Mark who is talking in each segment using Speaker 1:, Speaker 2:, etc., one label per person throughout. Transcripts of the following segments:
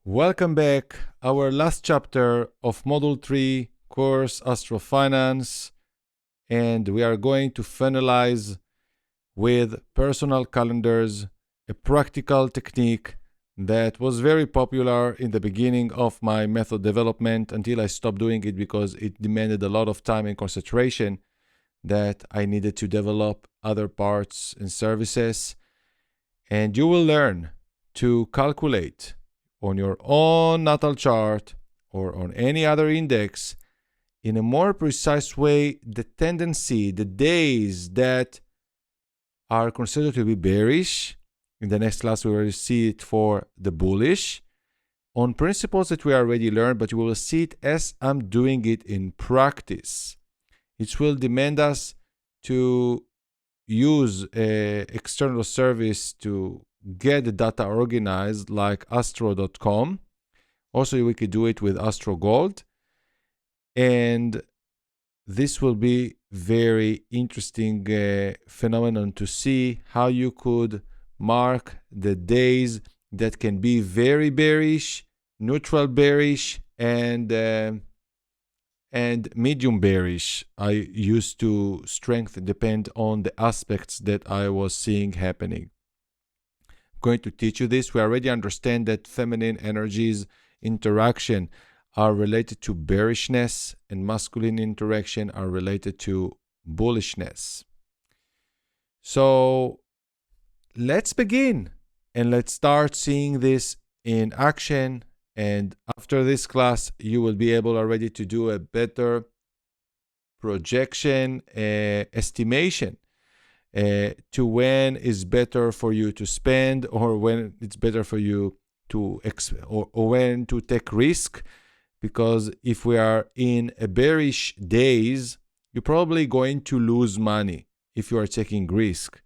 Speaker 1: Welcome back. Our last chapter of Module 3 course AstroFinance, and we are going to finalize with personal calendars, a practical technique that was very popular in the beginning of my method development until I stopped doing it because it demanded a lot of time and concentration that I needed to develop other parts and services. And you will learn to calculate on your own natal chart or on any other index in a more precise way the tendency, the days that are considered to be bearish. In the next class, we will see it for the bullish on principles that we already learned, but you will see it as I'm doing it in practice. It will demand us to use an external service to get the data organized like astro.com. Also, we could do it with Astro Gold. And this will be very interesting phenomenon to see how you could mark the days that can be very bearish, neutral bearish, and medium bearish. I used to strength depend on the aspects that I was seeing happening. I'm going to teach you this. We already understand that feminine energies interaction are related to bearishness and masculine interaction are related to bullishness. So let's begin and let's start seeing this in action. And after this class, you will be able already to do a better projection estimation to when is better for you to spend or when it's better for you to or when to take risk. Because if we are in a bearish days, you're probably going to lose money if you are taking risk.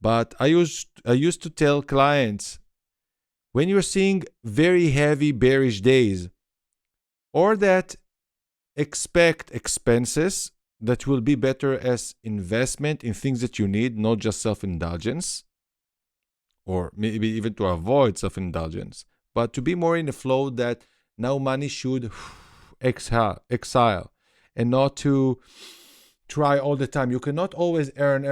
Speaker 1: But I used to tell clients, when you're seeing very heavy bearish days, or that expect expenses that will be better as investment in things that you need, not just self-indulgence, or maybe even to avoid self-indulgence, but to be more in a flow that now money should exile and not to try all the time. You cannot always earn.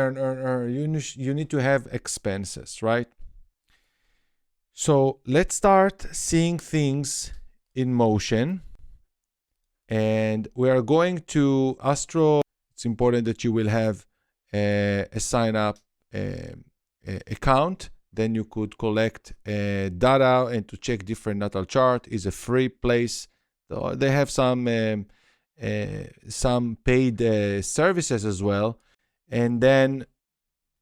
Speaker 1: You need to have expenses, right? So let's start seeing things in motion. And we are going to Astro. It's important that you will have a sign up account. Then you could collect data and to check different natal chart is a free place. They have some paid services as well. And then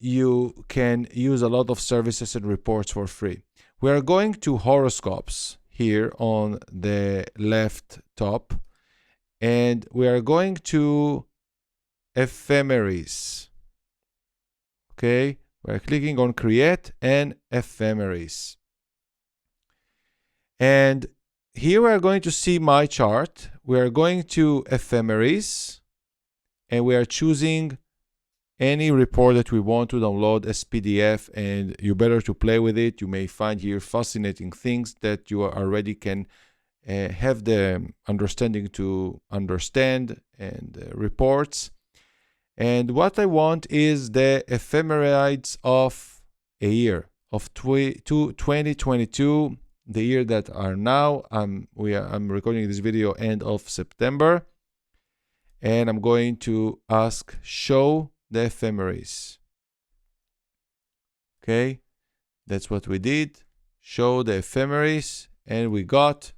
Speaker 1: you can use a lot of services and reports for free. We are going to horoscopes here on the left top. And we are going to ephemeris. Okay. We're clicking on create and ephemeris. And here we are going to see my chart. We are going to ephemeris and we are choosing any report that we want to download as PDF, and you better to play with it. You may find here fascinating things that you already can have the understanding to understand and reports. And what I want is the ephemerides of a year of 2022, the year that are now. I'm recording this video end of September, and I'm going to ask show the ephemeris. Okay, that's what we did. Show the ephemeris, and we got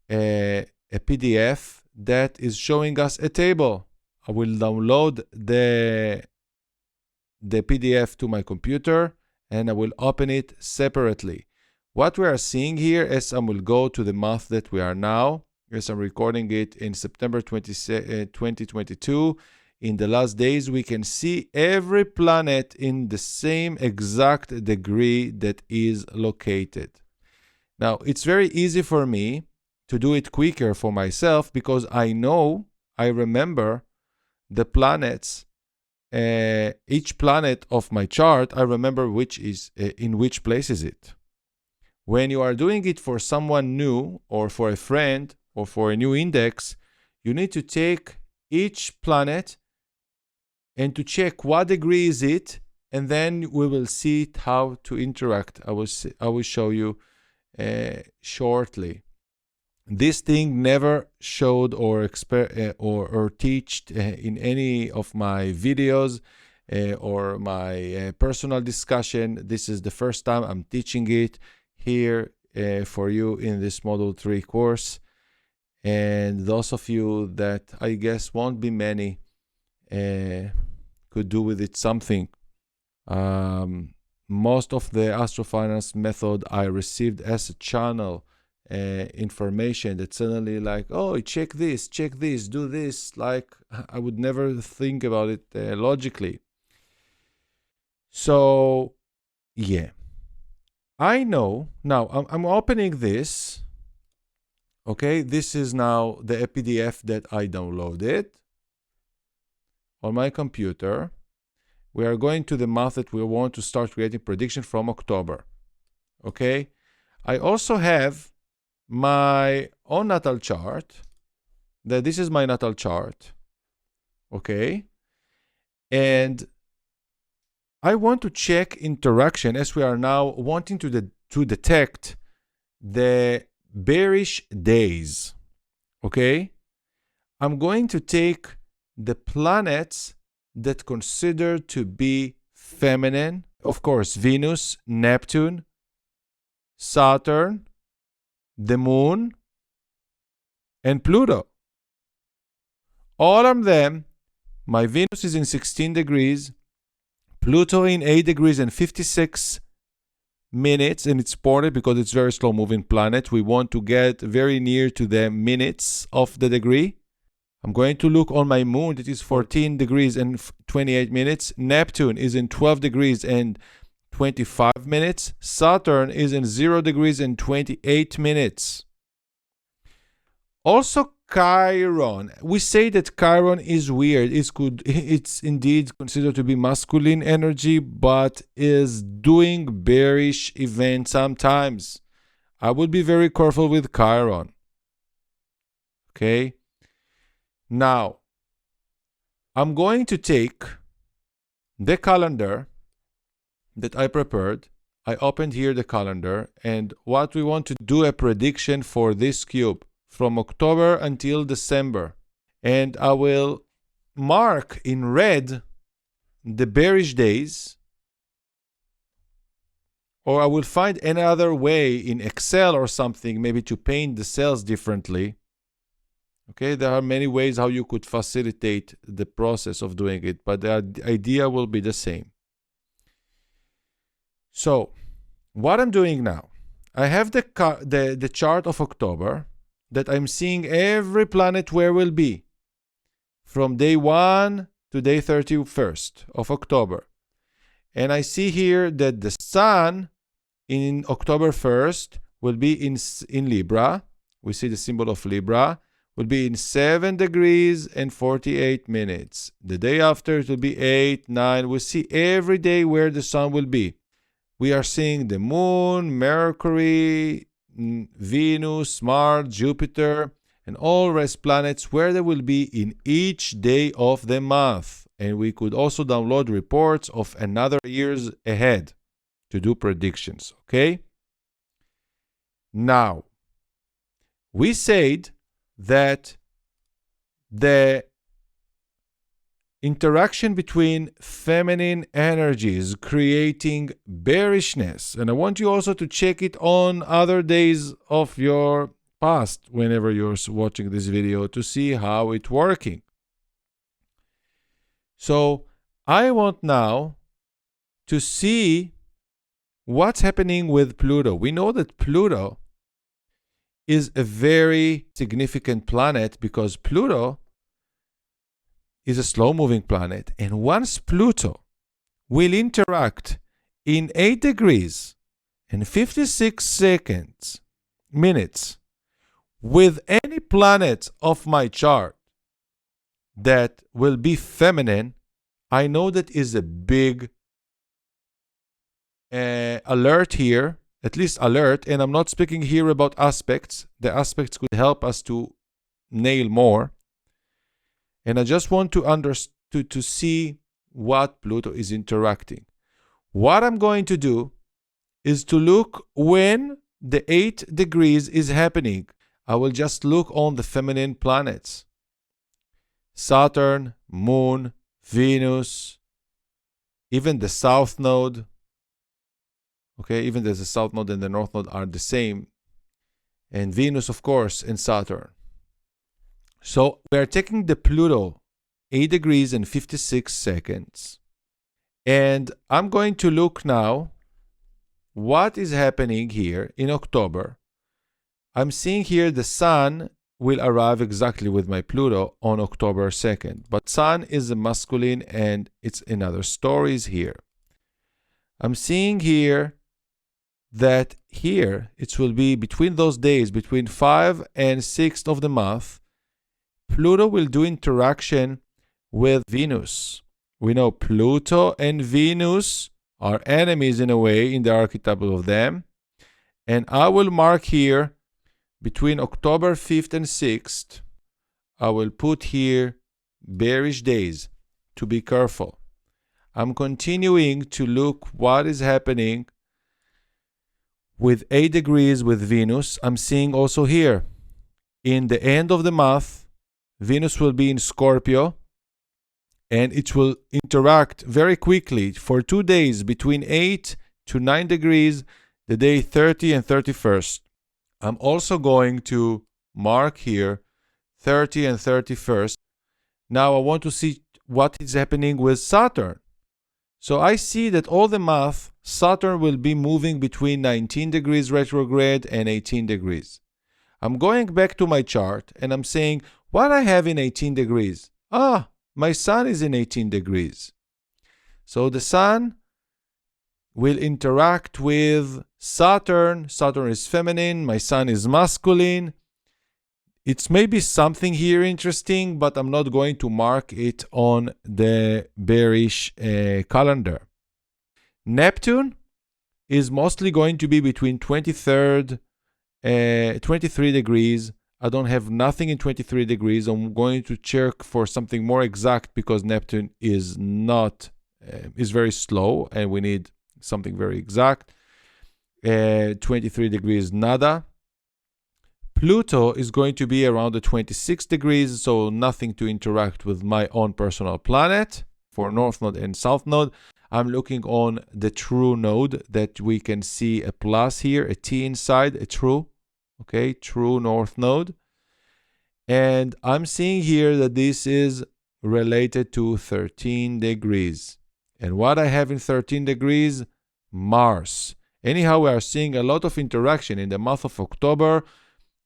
Speaker 1: a PDF that is showing us a table. I will download the PDF to my computer and I will open it separately. What we are seeing here is I will go to the month that we are now. Yes, I'm recording it in September 2022. In the last days, we can see every planet in the same exact degree that is located. Now, it's very easy for me to do it quicker for myself because I remember the planets, each planet of my chart, I remember which is in which place is it. When you are doing it for someone new or for a friend or for a new index, you need to take each planet and to check what degree is it, and then we will see how to interact. I will show you shortly. This thing never showed or teached in any of my videos or my personal discussion. This is the first time I'm teaching it here for you in this Module 3 course. And those of you that I guess won't be many could do with it something. Most of the AstroFinance method I received as a channel information that suddenly like, oh, check this, do this. Like I would never think about it logically. So yeah, I know now I'm opening this. Okay, this is now the PDF that I downloaded on my computer. We are going to the month that we want to start creating prediction from October. Okay, I also have my own natal chart. This is my natal chart. Okay, and I want to check interaction as we are now wanting to detect the bearish days. Okay, I'm going to take the planets that consider to be feminine. Of course, Venus, Neptune, Saturn, the Moon, and Pluto. All of them, my Venus is in 16 degrees, Pluto in 8 degrees and 56 minutes, and it's important because it's very slow moving planet. We want to get very near to the minutes of the degree. I'm going to look on my moon that is 14 degrees and 28 minutes. Neptune is in 12 degrees and 25 minutes. Saturn is in 0 degrees and 28 minutes. Also Chiron. We say that Chiron is weird. It's indeed considered to be masculine energy, but is doing bearish events sometimes. I would be very careful with Chiron. Okay. Now, I'm going to take the calendar that I prepared. I opened here the calendar, and what we want to do a prediction for this cube from October until December. And I will mark in red the bearish days, or I will find another way in Excel or something, maybe to paint the cells differently. Okay, there are many ways how you could facilitate the process of doing it, but the idea will be the same. So, what I'm doing now, I have the chart of October that I'm seeing every planet where will be from day 1 to day 31st of October. And I see here that the Sun in October 1st will be in Libra. We see the symbol of Libra. Will be in 7 degrees and 48 minutes. The day after it will be 8, 9. We'll see every day where the sun will be. We are seeing the moon, Mercury, Venus, Mars, Jupiter, and all rest planets where they will be in each day of the month. And we could also download reports of another years ahead to do predictions. Okay? Now, we said that the interaction between feminine energies creating bearishness, and I want you also to check it on other days of your past whenever you're watching this video to see how it's working. So I want now to see what's happening with Pluto. We know that Pluto is a very significant planet because Pluto is a slow-moving planet. And once Pluto will interact in 8 degrees and 56 minutes with any planet of my chart that will be feminine, I know that is a big alert here, at least alert. And I'm not speaking here about aspects. The aspects could help us to nail more. And I just want to see what Pluto is interacting. What I'm going to do is to look when the 8 degrees is happening. I will just look on the feminine planets. Saturn, Moon, Venus, even the South Node. Okay, even the South Node and the North Node are the same. And Venus, of course, and Saturn. So we are taking the Pluto, 8 degrees and 56 seconds. And I'm going to look now what is happening here in October. I'm seeing here the Sun will arrive exactly with my Pluto on October 2nd. But Sun is a masculine and it's another stories here. I'm seeing here that here it will be between those days, between 5 and 6th of the month, Pluto will do interaction with Venus. We know Pluto and Venus are enemies in a way in the archetype of them. And I will mark here between October 5th and 6th, I will put here bearish days to be careful. I'm continuing to look what is happening with 8 degrees with Venus. I'm seeing also here in the end of the month, Venus will be in Scorpio and it will interact very quickly for 2 days between 8 to 9 degrees, the day 30 and 31st. I'm also going to mark here 30 and 31st. Now I want to see what is happening with Saturn. So I see that all the month, Saturn will be moving between 19 degrees retrograde and 18 degrees. I'm going back to my chart and I'm saying, what I have in 18 degrees? My Sun is in 18 degrees. So the Sun will interact with Saturn. Saturn is feminine, my Sun is masculine. It's maybe something here interesting, but I'm not going to mark it on the bearish calendar. Neptune is mostly going to be between 23 degrees. I don't have nothing in 23 degrees. I'm going to check for something more exact because Neptune is not, is very slow and we need something very exact. 23 degrees nada. Pluto is going to be around the 26 degrees, so nothing to interact with my own personal planet. For North Node and South Node, I'm looking on the true node that we can see a plus here, a T inside, a true, okay, true North Node. And I'm seeing here that this is related to 13 degrees. And what I have in 13 degrees, Mars. Anyhow, we are seeing a lot of interaction in the month of October,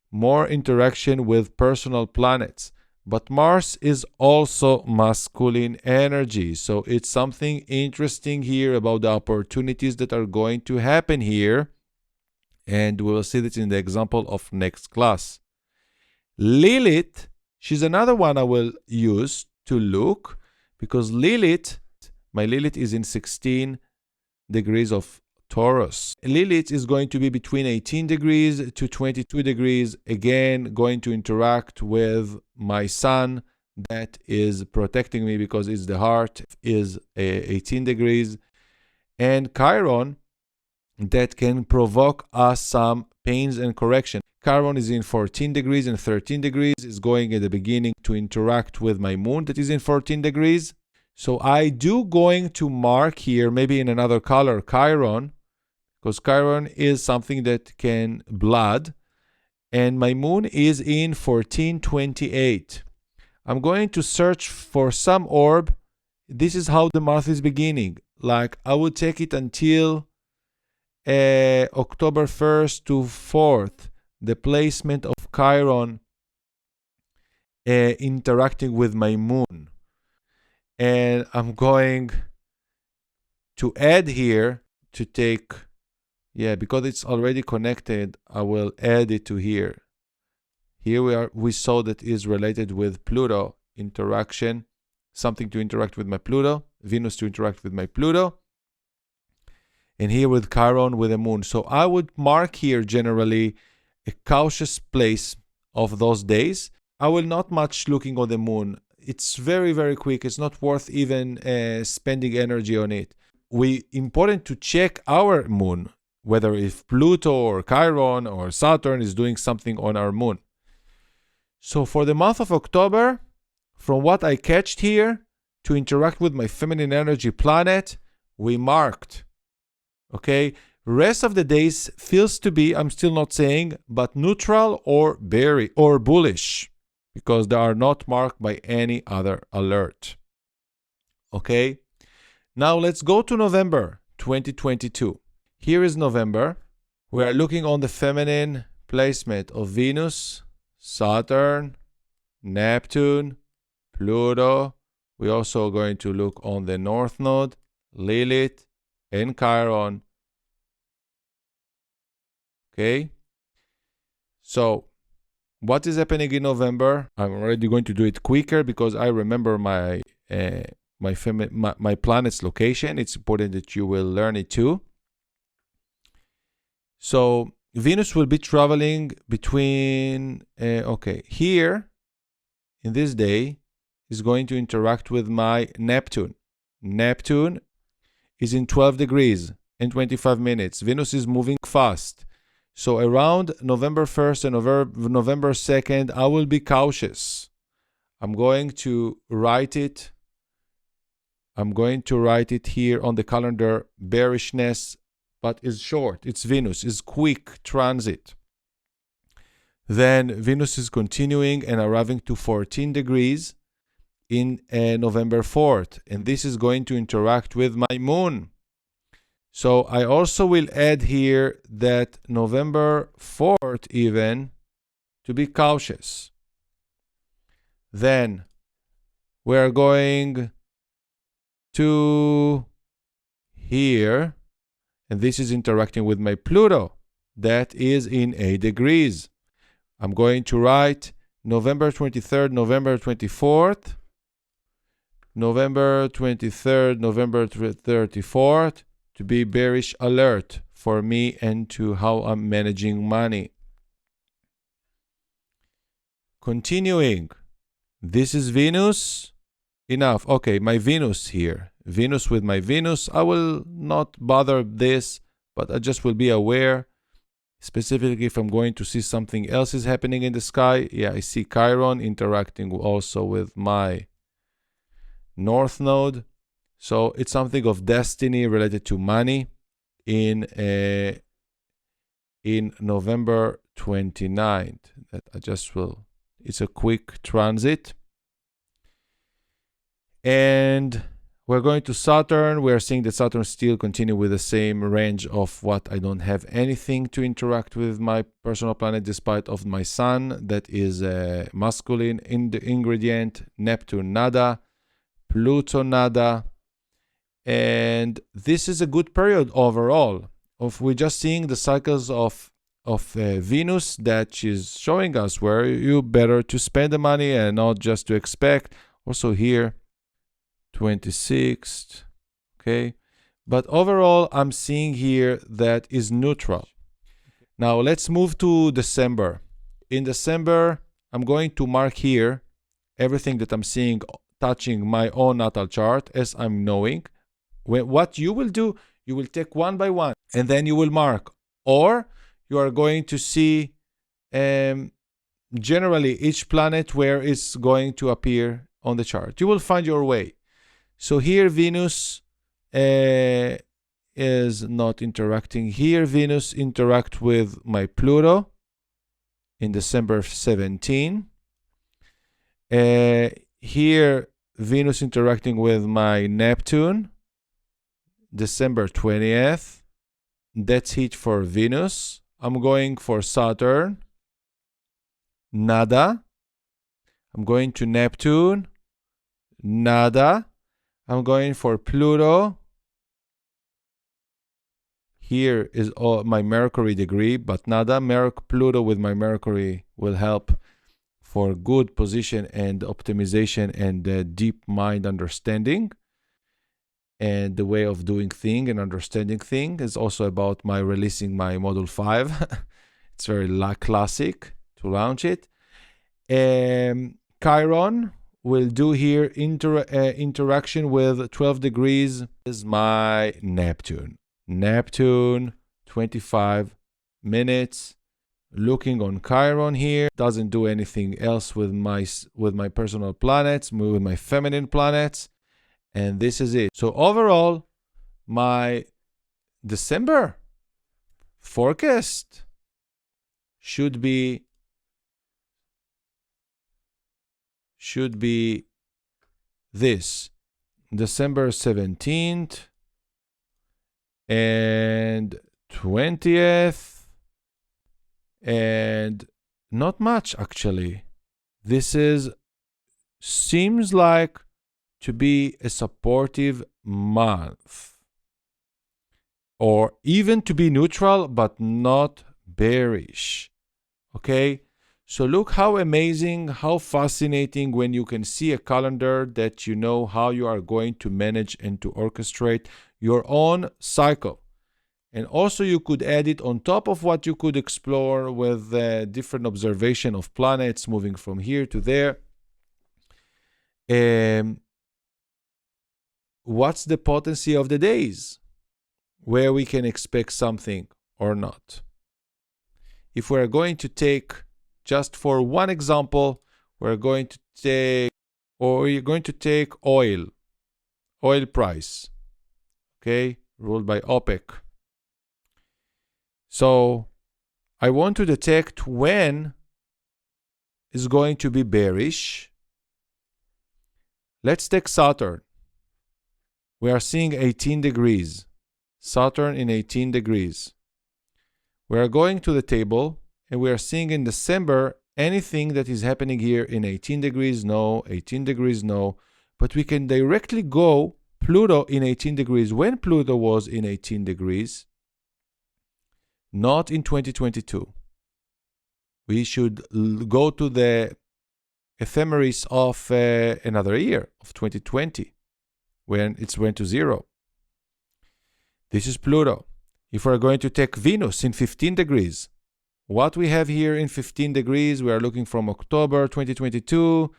Speaker 1: more interaction with personal planets. But Mars is also masculine energy. So it's something interesting here about the opportunities that are going to happen here. And we will see this in the example of next class. Lilith, she's another one I will use to look because Lilith, my Lilith is in 16 degrees of Taurus. Lilith is going to be between 18 degrees to 22 degrees, again going to interact with my Sun that is protecting me because it's the heart, is 18 degrees, and Chiron that can provoke us some pains and correction. Chiron is in 14 degrees and 13 degrees, is going at the beginning to interact with my Moon that is in 14 degrees. So I do going to mark here, maybe in another color, Chiron, because Chiron is something that can blood, and my Moon is in 1428. I'm going to search for some orb. This is how the month is beginning. Like I would take it until October 1st to 4th, the placement of Chiron interacting with my Moon. And I'm going to add here to take, because it's already connected, I will add it to here. Here we saw that is related with Pluto interaction, something to interact with my Pluto, Venus to interact with my Pluto. and here with Chiron with the moon. So I would mark here generally a cautious place of those days. I will not much looking on the moon. It's very, very quick. It's not worth even spending energy on it. Important to check our moon, whether if Pluto or Chiron or Saturn is doing something on our moon. So for the month of October, from what I catched here, to interact with my feminine energy planet, we marked. Okay? Rest of the days feels to be, I'm still not saying, but neutral or bearish or bullish, because they are not marked by any other alert. Okay? Now let's go to November 2022. Here is November. We are looking on the feminine placement of Venus, Saturn, Neptune, Pluto. We're also going to look on the North Node, Lilith, and Chiron. Okay? So, what is happening in November? I'm already going to do it quicker because I remember my planet's location. It's important that you will learn it too. So Venus will be traveling between, here in this day is going to interact with my Neptune. Neptune is in 12 degrees and 25 minutes. Venus is moving fast. So around November 1st and November 2nd, I will be cautious. I'm going to write it. I'm going to write it here on the calendar, bearishness, but it's short. It's Venus. It's quick transit. Then Venus is continuing and arriving to 14 degrees in November 4th. And this is going to interact with my moon. So I also will add here that November 4th even to be cautious. Then we are going to here, and this is interacting with my Pluto. That is in 8 degrees. I'm going to write November 23rd, November 24th, November 23rd, November 34th, to be bearish alert for me and to how I'm managing money. Continuing, this is Venus. Enough. Okay, my Venus here. Venus with my Venus. I will not bother this, but I just will be aware. Specifically, if I'm going to see something else is happening in the sky. Yeah, I see Chiron interacting also with my North Node. So it's something of destiny related to money in November 29th. That I just will. It's a quick transit. And we're going to Saturn. We're seeing that Saturn still continue with the same range of what I don't have anything to interact with my personal planet despite of my sun. That is masculine in the ingredient. Neptune nada. Pluto nada. And this is a good period overall. We're just seeing the cycles of Venus that she's showing us where you better to spend the money and not just to expect. Also here, 26th, okay? But overall, I'm seeing here that is neutral. Now, let's move to December. In December, I'm going to mark here everything that I'm seeing touching my own natal chart as I'm knowing. What you will do, you will take one by one and then you will mark. Or you are going to see generally each planet where it's going to appear on the chart. You will find your way. So here Venus is not interacting. Here Venus interact with my Pluto in December 17. Here Venus interacting with my Neptune, December 20th. That's it for Venus. I'm going for Saturn. Nada. I'm going to Neptune. Nada. I'm going for Pluto. Here is all my Mercury degree, but nada. Pluto with my Mercury will help for good position and optimization and deep mind understanding. and the way of doing thing and understanding thing. Is also about my releasing my module 5. It's very classic to launch it. Chiron will do here interaction with 12 degrees is my Neptune. Neptune, 25 minutes. Looking on Chiron here, doesn't do anything else with my personal planets, with my feminine planets, and this is it. So overall, my December forecast should be this: December 17th and 20th. And not much, actually. This seems like to be a supportive month, or even to be neutral but not bearish. Okay, so look how amazing, how fascinating when you can see a calendar that you know how you are going to manage and to orchestrate your own cycle. And also you could add it on top of what you could explore with different observation of planets moving from here to there. What's the potency of the days where we can expect something or not? If we're going to take, just for one example, we're going to take oil price, okay, ruled by OPEC. So I want to detect when is going to be bearish. Let's take Saturn. We are seeing 18 degrees. Saturn in 18 degrees. We are going to the table and we are seeing in December anything that is happening here in 18 degrees, no, 18 degrees, no. But we can directly go Pluto in 18 degrees. When Pluto was in 18 degrees, not in 2022. We should go to the ephemeris of another year, of 2020, when it went to 0. This is Pluto. If we're going to take Venus in 15 degrees, what we have here in 15 degrees, we are looking from October 2022,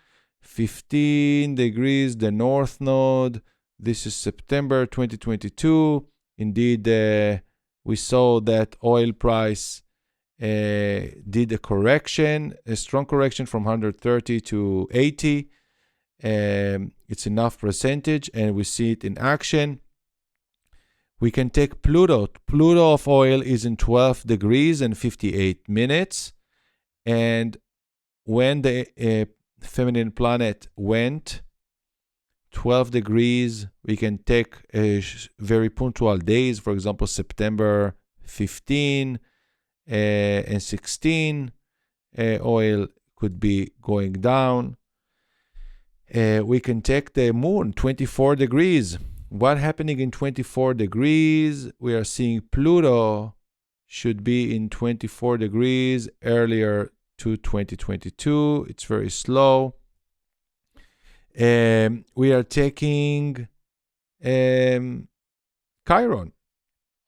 Speaker 1: 15 degrees, the North Node. This is September 2022. Indeed, we saw that oil price did a correction, a strong correction from 130 to 80. It's enough percentage, and we see it in action. We can take Pluto. Pluto of oil is in 12 degrees and 58 minutes. And when the feminine planet went 12 degrees, we can take very punctual days, for example, September 15 and 16. Oil could be going down. We can take the moon, 24 degrees. What happening in 24 degrees? We are seeing Pluto should be in 24 degrees earlier to 2022. It's very slow. We are taking Chiron.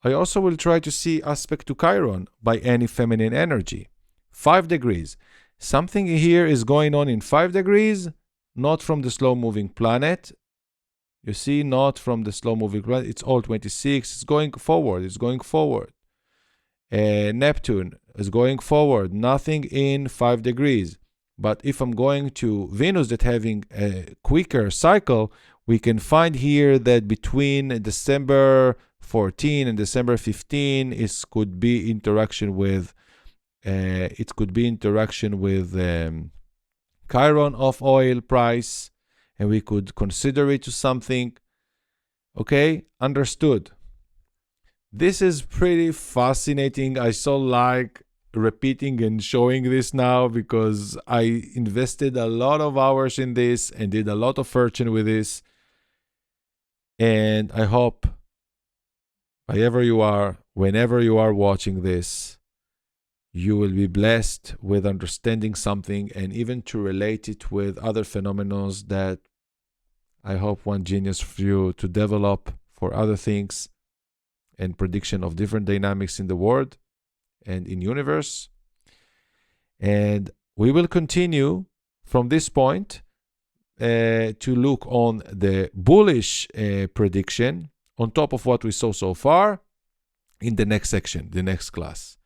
Speaker 1: I also will try to see aspect to Chiron by any feminine energy. 5 degrees. Something here is going on in 5 degrees, not from the slow-moving planet. You see, not from the slow-moving planet. It's all 26. It's going forward. It's going forward. Neptune is going forward. Nothing in 5 degrees. But if I'm going to Venus that having a quicker cycle, we can find here that between December 14 and December 15, it could be interaction with Chiron of oil price, and we could consider it to something. Okay, understood. This is pretty fascinating. I so like repeating and showing this now because I invested a lot of hours in this and did a lot of searching with this. And I hope wherever you are, whenever you are watching this, you will be blessed with understanding something and even to relate it with other phenomena that I hope one genius for you to develop for other things and prediction of different dynamics in the world and in universe. And we will continue from this point to look on the bullish prediction on top of what we saw so far in the next section, the next class.